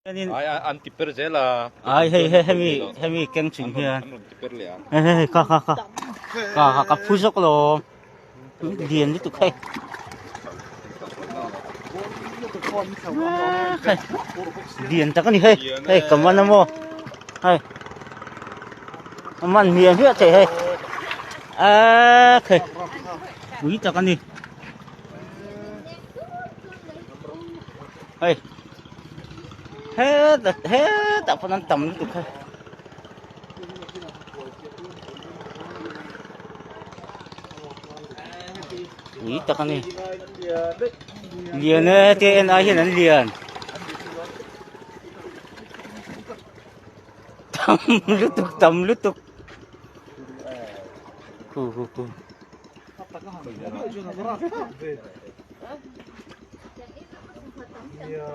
Antiper zela. Ai hemi keng ching hian. Antiper le. Ka phusok lo. Dian ni tu khai. Dian ta kan hei. Hei kaman mo. Hei. Man hian hiat te hei. Khai. Ui ta kan ni. Hei. Tak pernah tam tu kan. Ini tak kan ni. Lian TNI hian an lian. Tam lutuk. Ku. Ya.